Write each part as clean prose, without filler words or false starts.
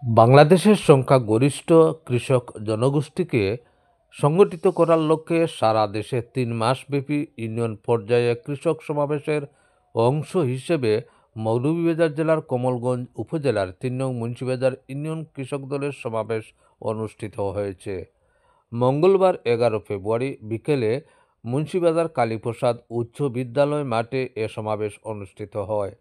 বাংলাদেশের সংখ্যাগরিষ্ঠ কৃষক জনগোষ্ঠীকে সংগঠিত করার লক্ষ্যে সারা দেশে ৩ মাসব্যাপী ইউনিয়ন পর্যায়ে কৃষক সমাবেশের অংশ হিসেবে মৌলভীবাজার জেলার কমলগঞ্জ উপজেলার ৩ নং মুন্সিবাজার ইউনিয়ন কৃষক দলের সমাবেশ অনুষ্ঠিত হয়েছে। মঙ্গলবার ১১ ফেব্রুয়ারি বিকেলে মুন্সিবাজার কালীপ্রসাদ উচ্চ বিদ্যালয় মাঠে এ সমাবেশ অনুষ্ঠিত হয়।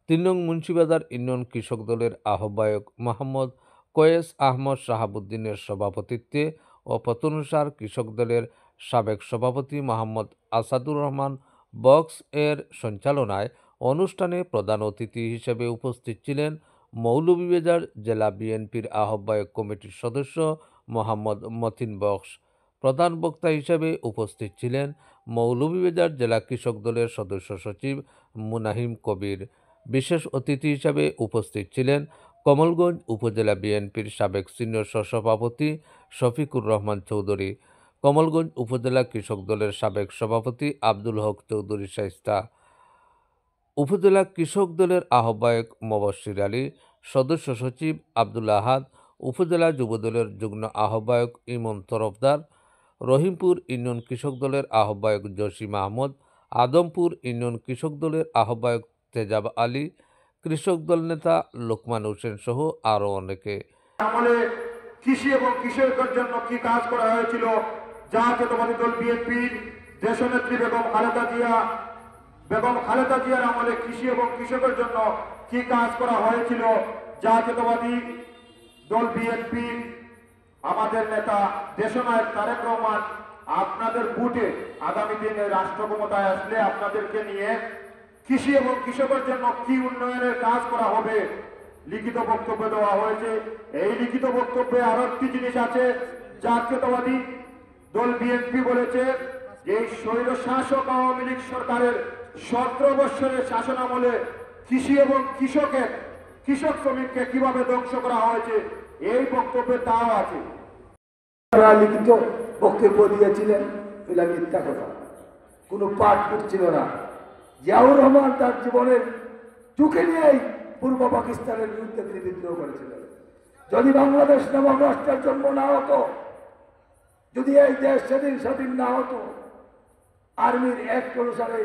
৩ নং মুন্সিবাজার ইউনিয়ন কৃষক দলের আহ্বায়ক মোহাম্মদ কয়েস আহমদ শাহাবুদ্দিনের সভাপতিত্বে ও পতনুসার কৃষক দলের সাবেক সভাপতি মোহাম্মদ আসাদুর রহমান বক্স এর সঞ্চালনায় অনুষ্ঠানে প্রধান অতিথি হিসেবে উপস্থিত ছিলেন মৌলভীবাজার জেলা বিএনপির আহ্বায়ক কমিটির সদস্য মোহাম্মদ মতিন বক্স। প্রধান বক্তা হিসেবে উপস্থিত ছিলেন মৌলভীবাজার জেলা কৃষক দলের সদস্য সচিব মুনাহিম কবির। বিশেষ অতিথি হিসাবে উপস্থিত ছিলেন কমলগঞ্জ উপজেলা বিএনপির সাবেক সিনিয়র সহসভাপতি শফিকুর রহমান চৌধুরী, কমলগঞ্জ উপজেলা কৃষক দলের সাবেক সভাপতি আব্দুল হক চৌধুরী শাইস্তা, উপজেলা কৃষক দলের আহ্বায়ক মোবাশ্বির আলী, সদস্য সচিব আব্দুল আহাদ, উপজেলা যুবদলের যুগ্ম আহ্বায়ক ইমন তরফদার, রহিমপুর ইউনিয়ন কৃষক দলের আহ্বায়ক জসিম আহমদ, আদমপুর ইউনিয়ন কৃষক দলের আহ্বায়ক তেজাব আলী, কৃষক দল নেতা লোকমান হোসেন সহ আরো অনেকে। আমলে কৃষি এবং কৃষকের জন্য কি কাজ করা হয়েছিল, জাতীয়তাবাদী দল বিএনপির দেশনেত্রী বেগম খালেদা জিয়ার আমলে কৃষি এবং কৃষকের জন্য কি কাজ করা হয়েছিল, জাতীয়তাবাদী দল বিএনপির আমাদের নেতা দেশনায়ক তারেক রহমান আপনাদের ভোটে আগামী দিনে রাষ্ট্র ক্ষমতায় আসলে আপনাদেরকে নিয়ে কৃষি এবং কৃষকের জন্য কি উন্নয়নের কাজ করা হবে লিখিত বক্তব্য দেওয়া হয়েছে। এই লিখিত বক্তব্যে আরো একটি জিনিস আছে, জাতীয়তাবাদী দল বিএনপি বলেছে যে স্বৈর শাসক আওয়ামী লীগ সরকারের 17 বছরের শাসন আমলে কৃষি এবং কৃষক শ্রমিককে কিভাবে ধ্বংস করা হয়েছে এই বক্তব্যে তাও আছে। লিখিত বক্তব্য দিয়েছিলেন, এটা মিথ্যা কথা, কোনো পাঠ করছিল না। জিয়াউর রহমান তার জীবনের চোখে নিয়েই পূর্ব পাকিস্তানের বিরুদ্ধে তিনি বিদ্রোহ করেছিলেন। যদি বাংলাদেশ নামক রাষ্ট্রের জন্ম না হতো, যদি এই দেশ সেদিন স্বাধীন না হতো, আর্মির অ্যাক্ট অনুসারে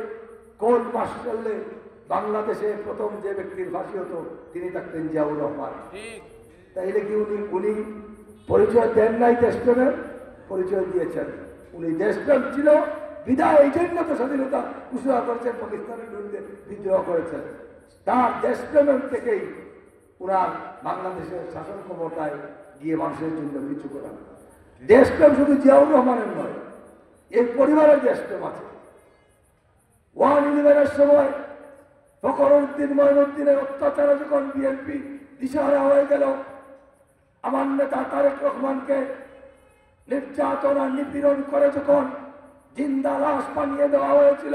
কোল মাস করলে বাংলাদেশে প্রথম যে ব্যক্তির ফাঁসি হতো তিনি থাকতেন জিয়াউর রহমান। তাইলে কি উনি পরিচয় দেন নাই, দেশপ্রেমের পরিচয় দিয়েছেন। উনি দেশপ্রেম ছিল বিদায় এই জন্য তো স্বাধীনতা ঘোষণা করেছেন, পাকিস্তানের বিরুদ্ধে বিদ্রোহ করেছেন। তার দেশপ্রেমের থেকেই ওনার বাংলাদেশের শাসন ক্ষমতায় গিয়ে মানুষের জন্য কিছু করা। দেশপ্রেম শুধু জিয়াউর রহমানের নয়, এই পরিবারের দেশপ্রেম আছে। 1/11-এর সময় ফখরুদ্দিন মঈনুদ্দিনের অত্যাচারে যখন বিএনপি দিশাহারা হয়ে গেল, আমার নেতা তারেক রহমানকে নির্যাতন আর নিপীড়ন করে যখন জিন্দা লাশ বানিয়ে দেওয়া হয়েছিল,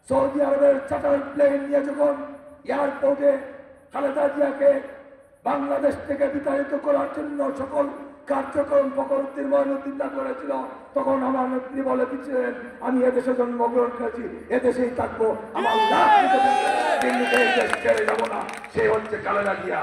সৌদি আরবের চার্টার প্লেন নিয়ে যখন এয়ারপোর্টে খালেদা জিয়াকে বাংলাদেশ থেকে বিতাড়িত করার জন্য সকল কার্যক্রম ফখরুদ্দিন মঈনুদ্দিনরা করেছিল, তখন আমার নেত্রী বলে দিচ্ছিলেন আমি এদেশে জন্মগ্রহণ করেছি, এদেশেই থাকবো, আমার লাশ ছেড়ে যাবো না। সে হচ্ছে খালেদা জিয়া।